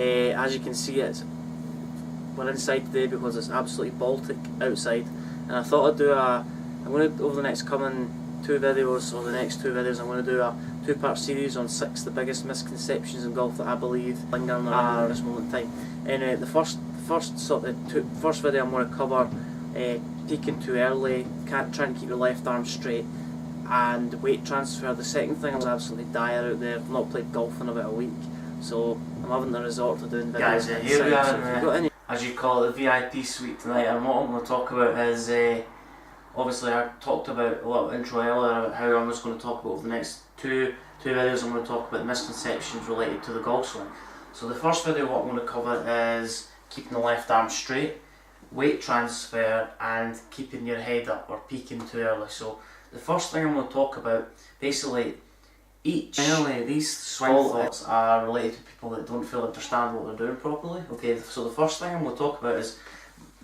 As you can see, we're inside today because it's absolutely Baltic outside, and I thought I'd do I'm going to, over the next coming two videos, or the next two videos, I'm going to do a two-part series on 6 the biggest misconceptions in golf that I believe lingering around at this moment in time. Anyway, the first video I'm going to cover peaking too early, trying to keep your left arm straight, and weight transfer. The second thing is absolutely dire out there. I've not played golf in about a week, so I'm having to resort to doing videos. Guys, here we are, as you call it, the VIP suite tonight, and what I'm going to talk about is, obviously I talked about a little intro earlier about how I'm just going to talk about over the next two videos. I'm going to talk about the misconceptions related to the golf swing. So the first video what I'm going to cover is keeping the left arm straight, weight transfer, and keeping your head up or peaking too early. So the first thing I'm going to talk about, basically, generally these swing thoughts are related to people that don't feel understand what they're doing properly. Okay, so the first thing I'm going to talk about is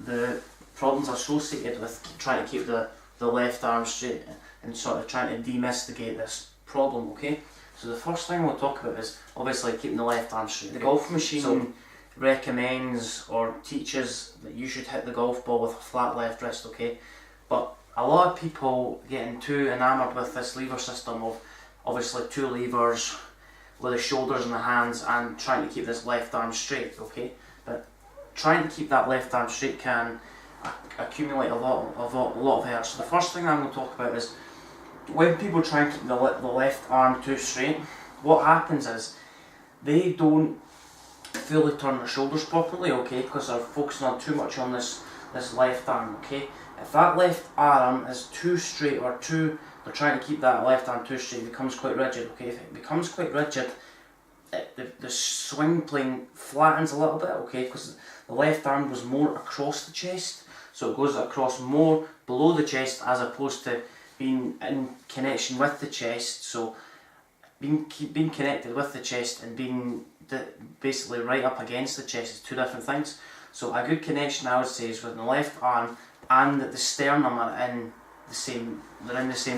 the problems associated with trying to keep the left arm straight and sort of trying to demystify this problem. Okay, so the first thing we'll talk about is obviously keeping the left arm straight. The golf machine recommends or teaches that you should hit the golf ball with a flat left wrist. Okay, but a lot of people getting too enamoured with this lever system of obviously 2 levers with the shoulders and the hands and trying to keep this left arm straight. Okay, but trying to keep that left arm straight can accumulate a lot of errors. So the first thing I'm going to talk about is when people try and keep the left arm too straight, what happens is they don't fully turn their shoulders properly, okay, because they're focusing on too much on this left arm. Okay, if that left arm is too straight or they're trying to keep that left arm too straight, it becomes quite rigid. Okay, if it becomes quite rigid, the swing plane flattens a little bit, okay, because the left arm goes more across the chest, so it goes across more below the chest as opposed to being in connection with the chest. So being connected with the chest and being basically right up against the chest is 2 different things. So a good connection, I would say, is when the left arm and the sternum are in the same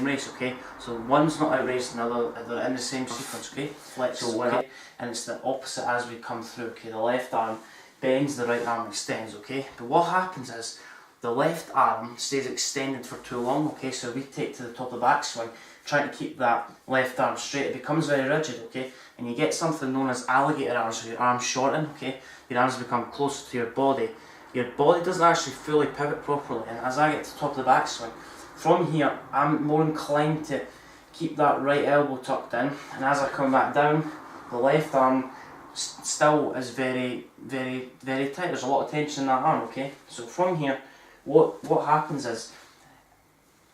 race. Okay, so one's not outraced another, they're in the same sequence. Okay, flex, okay, and it's the opposite as we come through. Okay, the left arm bends, the right arm extends. Okay, but what happens is the left arm stays extended for too long. Okay, so we take to the top of the backswing, trying to keep that left arm straight, it becomes very rigid. Okay, and you get something known as alligator arms, so your arms shorten. Okay, your arms become closer to your body. Your body doesn't actually fully pivot properly, and as I get to the top of the backswing, from here I'm more inclined to keep that right elbow tucked in, and as I come back down, the left arm still is very tight. There's a lot of tension in that arm. Okay, so from here, what happens is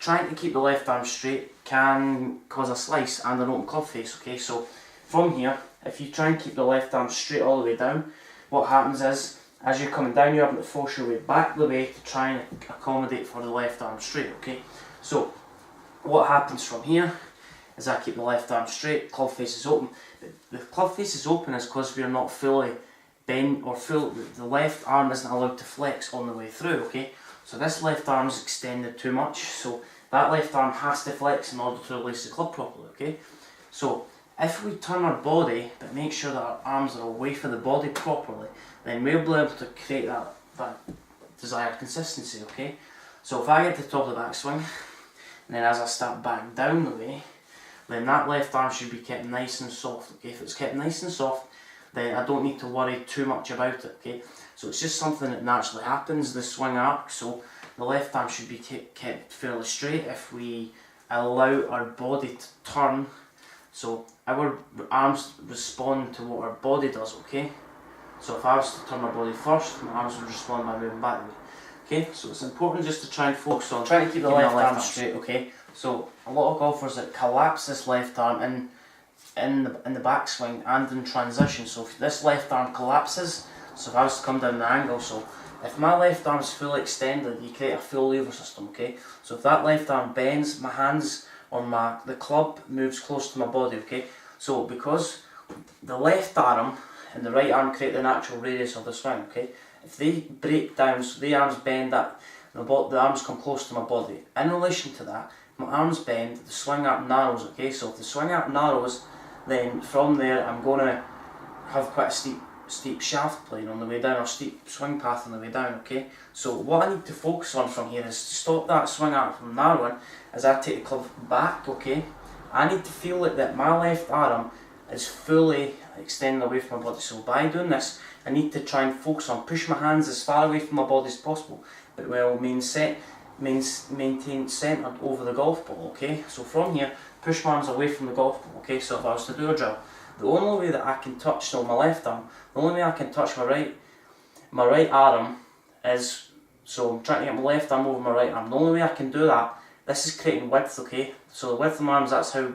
trying to keep the left arm straight can cause a slice and an open club face. Okay, so from here, if you try and keep the left arm straight all the way down, what happens is as you're coming down, you're having to force your way back the way to try and accommodate for the left arm straight. Okay, so what happens from here is I keep the left arm straight, club face is open. The club face is open is because we're not fully bent or the left arm isn't allowed to flex on the way through. Okay, so this left arm is extended too much, so that left arm has to flex in order to release the club properly. Okay, so if we turn our body but make sure that our arms are away from the body properly, then we'll be able to create that desired consistency. Okay, so if I get to the top of the backswing, and then as I start back down the way, then that left arm should be kept nice and soft. Okay, if it's kept nice and soft, then I don't need to worry too much about it. Okay, so it's just something that naturally happens, the swing arc. So the left arm should be kept fairly straight if we allow our body to turn. So our arms respond to what our body does. Okay, so if I was to turn my body first, my arms would respond by moving back. Okay, so it's important just to try and focus on trying to keep the left arm straight. Okay, so a lot of golfers that collapse this left arm in the backswing and in transition. So if this left arm collapses, so if I was to come down the angle, so if my left arm is fully extended, you create a full lever system. Okay, so if that left arm bends, my hands or the club moves close to my body. Okay, so because the left arm and the right arm create the natural radius of the swing. Okay, if they break down, so the arms bend, that the arms come close to my body. In relation to that, my arms bend, the swing arc narrows. Okay, so if the swing arc narrows, then from there I'm going to have quite a steep shaft plane on the way down, or steep swing path on the way down, okay? So what I need to focus on from here is to stop that swing arm from narrowing as I take the club back, okay? I need to feel it that my left arm is fully extending away from my body. So by doing this, I need to try and focus on push my hands as far away from my body as possible, but while maintain centred over the golf ball, okay? So from here, push my arms away from the golf ball, okay? So if I was to do a drill, the only way that I can touch, so my left arm, the only way I can touch my right arm is, so I'm trying to get my left arm over my right arm. The only way I can do that, this is creating width, okay? So the width of my arms, that's how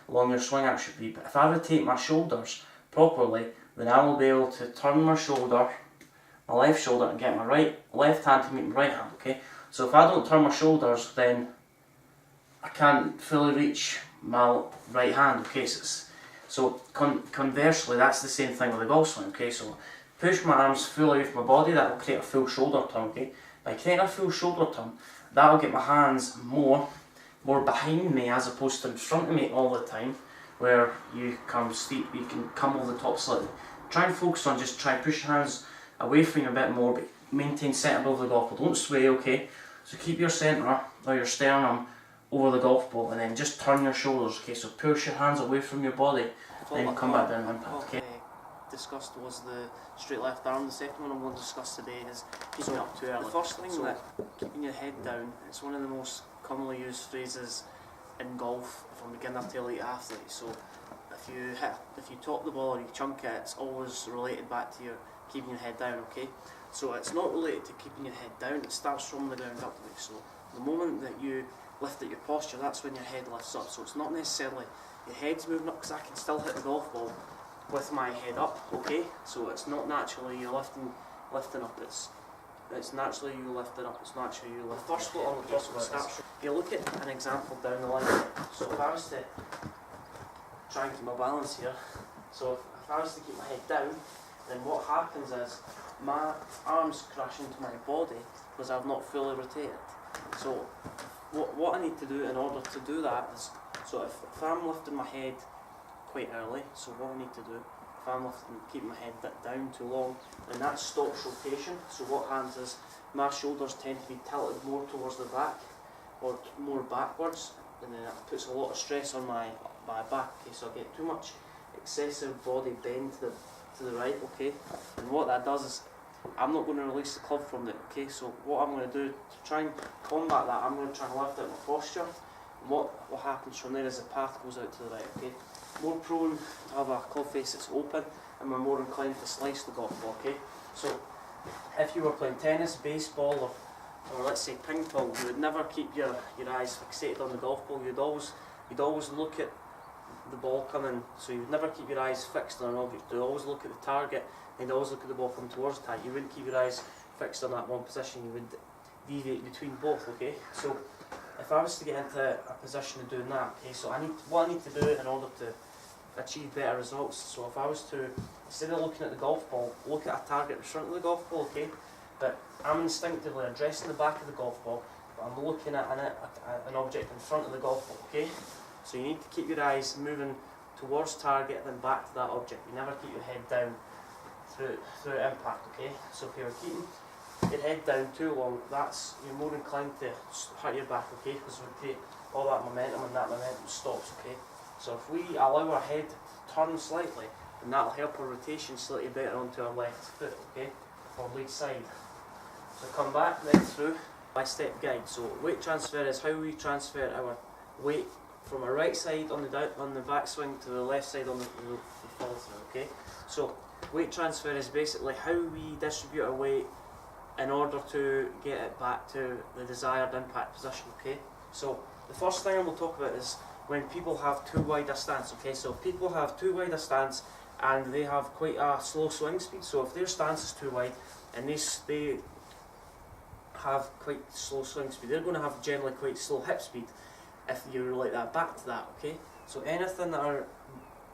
long your swing arm should be. But if I rotate my shoulders properly, then I will be able to turn my shoulder, my left shoulder, and get my left hand to meet my right hand, okay? So if I don't turn my shoulders, then I can't fully reach my right hand, okay? So conversely, that's the same thing with the golf swing, okay? So push my arms fully away from my body, that will create a full shoulder turn, okay? By creating a full shoulder turn, that will get my hands more behind me as opposed to in front of me all the time, where you come steep, you can come over the top slightly. Try and focus on just try and push your hands away from you a bit more, but maintain centre over the golf ball. Don't sway, okay? So keep your centre or your sternum over the golf ball, and then just turn your shoulders, okay? So push your hands away from your body, then come back down and impact, okay? Discussed was the straight left arm. The second one I'm going to discuss today is keeping it up too early. The first thing that keeping your head down, it's one of the most commonly used phrases in golf from beginner to elite athlete. So if you top the ball or you chunk it, it's always related back to your keeping your head down, okay? So it's not related to keeping your head down, it starts from the ground upwards. So the moment that you lift at your posture, that's when your head lifts up. So it's not necessarily your head's moving up, because I can still hit the golf ball with my head up, okay? So it's not naturally you lifting up, it's naturally you lifting up, it's naturally you lift. First what I'll talk about is, if you look at an example down the line, so if I was to try and keep my balance here, so if I was to keep my head down, then what happens is my arms crash into my body because I've not fully rotated. So what I need to do in order to do that is, so if I'm lifting my head quite early, so what I need to do, if I'm keeping my head down too long, then that stops rotation. So what happens is my shoulders tend to be tilted more towards the back or more backwards, and then that puts a lot of stress on my back, okay? So I get too much excessive body bend to the right, okay? And what that does is I'm not going to release the club from it, okay? So what I'm going to do to try and combat that, I'm going to try and lift out my posture. And what happens from there is the path goes out to the right, okay? More prone to have a club face that's open, and we're more inclined to slice the golf ball, okay? So if you were playing tennis, baseball, or let's say ping pong, you would never keep your eyes fixated on the golf ball. You'd always look at the ball coming, so you would never keep your eyes fixed on an object. You'd always look at the target, and you'd always look at the ball coming towards the target. You wouldn't keep your eyes fixed on that one position, you would deviate between both, okay? So if I was to get into a position of doing that, okay, so what I need to do in order to achieve better results, so if I was to, instead of looking at the golf ball, look at a target in front of the golf ball, okay? But I'm instinctively addressing the back of the golf ball, but I'm looking at an object in front of the golf ball, okay? So you need to keep your eyes moving towards target, then back to that object. You never keep your head down through impact, okay? So if you're keeping your head down too long, you're more inclined to hurt your back, okay? Because we take all that momentum, and that momentum stops, okay? So if we allow our head to turn slightly, then that'll help our rotation slightly better onto our left foot, okay? Or lead side. So come back then through by-step guide. So weight transfer is how we transfer our weight from our right side on the backswing to the left side on the follow through, okay? So weight transfer is basically how we distribute our weight in order to get it back to the desired impact position, okay? So the first thing I'm going to talk about is when people have too wide a stance, okay? So people have too wide a stance and they have quite a slow swing speed. So if their stance is too wide and they have quite slow swing speed, they're going to have generally quite slow hip speed if you relate that back to that, okay? So anything that our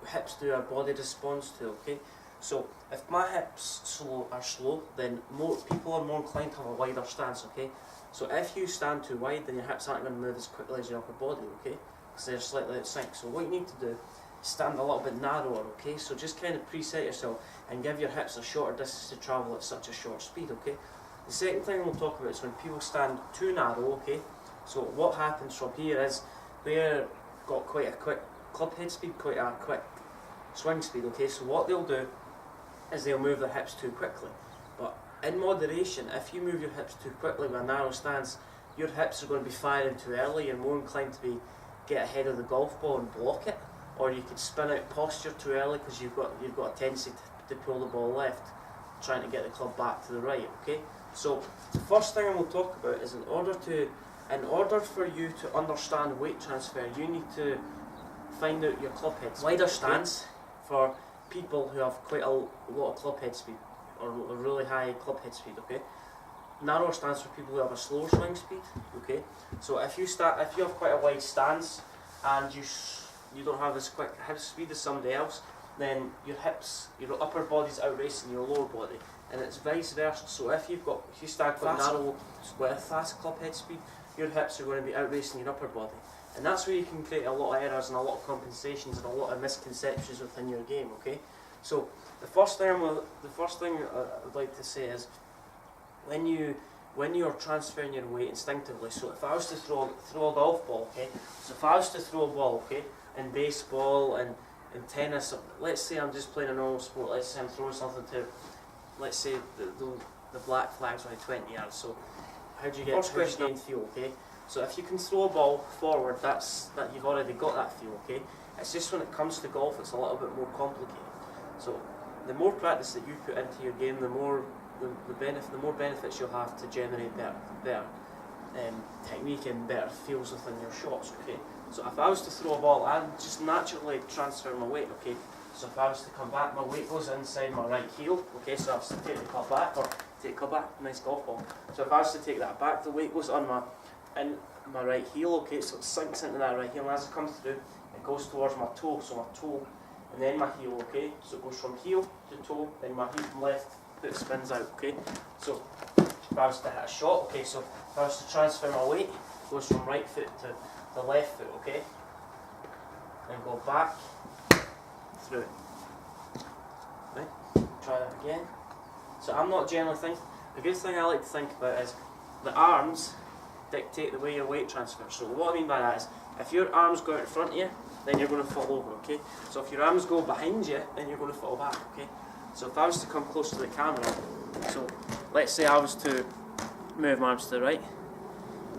hips do, our body responds to, okay? So if my hips are slow, then more people are more inclined to have a wider stance, okay? So if you stand too wide, then your hips aren't going to move as quickly as your upper body, okay? Because they're slightly out of sync. So what you need to do stand a little bit narrower, okay? So just kind of preset yourself and give your hips a shorter distance to travel at such a short speed, okay? The second thing we'll talk about is when people stand too narrow, okay? So what happens from here is they're got quite a quick club head speed, quite a quick swing speed, okay? So what they'll do is they'll move their hips too quickly. But in moderation, if you move your hips too quickly with a narrow stance, your hips are going to be firing too early. You're more inclined to get ahead of the golf ball and block it, or you could spin out posture too early because you've got a tendency to pull the ball left, trying to get the club back to the right, okay? So the first thing I will talk about is in order for you to understand weight transfer, you need to find out your club head speed. Wider stance for people who have quite a lot of club head speed, or a really high club head speed, okay? Narrower stance for people who have a slower swing speed, okay? So if you have quite a wide stance and you don't have as quick hip speed as somebody else, then your upper body's outracing your lower body, and it's vice versa. So if you stand quite narrow with fast club head speed, your hips are going to be outracing your upper body, and that's where you can create a lot of errors and a lot of compensations and a lot of misconceptions within your game, okay? So the first thing I'd like to say is when you're transferring your weight instinctively. So if I was to throw a golf ball, okay? So if I was to throw a ball, okay, in baseball and in tennis, let's say I'm just playing a normal sport. Let's say I'm throwing something to, let's say the black flag's only 20 yards. So how do you get feel, okay? So if you can throw a ball forward, that you've already got that feel, okay? It's just when it comes to golf, it's a little bit more complicated. So the more practice that you put into your game, the more benefits you'll have to generate better technique and better feels within your shots, okay? So if I was to throw a ball, I'd just naturally transfer my weight, okay? So if I was to come back, my weight goes inside my right heel, okay? So I was to take the club back, nice golf ball. So if I was to take that back, the weight goes on my right heel, okay? So it sinks into that right heel, and as it comes through, it goes towards my toe, so my toe, and then my heel, okay? So it goes from heel to toe, then my heel from left foot spins out, okay? So if I was to hit a shot, okay, so if I was to transfer my weight, it goes from right foot to the left foot, okay? And go back through. Right? Try that again. So I'm not generally thinking, the good thing I like to think about is the arms dictate the way your weight transfers. So what I mean by that is, if your arms go out in front of you, then you're going to fall over, okay? So if your arms go behind you, then you're going to fall back, okay? So if I was to come close to the camera, so let's say I was to move my arms to the right,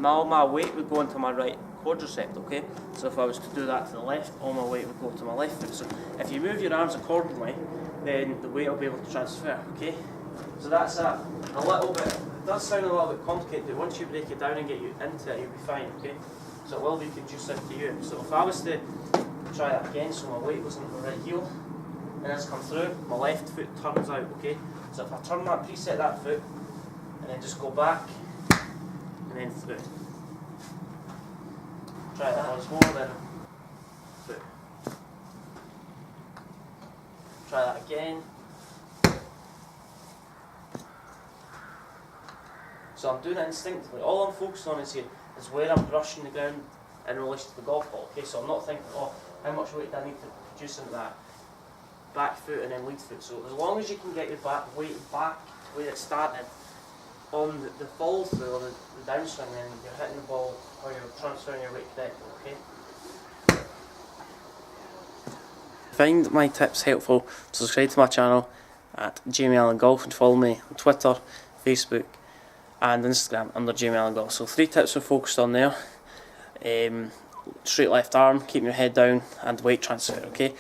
all my weight would go into my right quadricep, okay? So if I was to do that to the left, all my weight would go to my left foot. So if you move your arms accordingly, then the weight will be able to transfer, okay? So that's a little bit, it does sound a little bit complicated, but once you break it down and get you into it, you'll be fine, okay? So it will be conducive to you. So if I was to try that again, so my weight goes into my right heel, and as it comes through, my left foot turns out, okay? So if I turn that, preset that foot, and then just go back, and then through. Try that once more, then through. Try that again. So I'm doing it instinctively. All I'm focusing on is where I'm brushing the ground in relation to the golf ball, okay? So I'm not thinking, oh, how much weight do I need to produce into that back foot and then lead foot. So as long as you can get your weight back where it started on the follow through or the downswing, then you're hitting the ball or you're transferring your weight correctly, okay? Find my tips helpful, subscribe to my channel at Jamie Allan Golf and follow me on Twitter, Facebook and Instagram under Jamie Allan Golf. So 3 tips we're focused on there. Straight left arm, keeping your head down, and weight transfer, okay?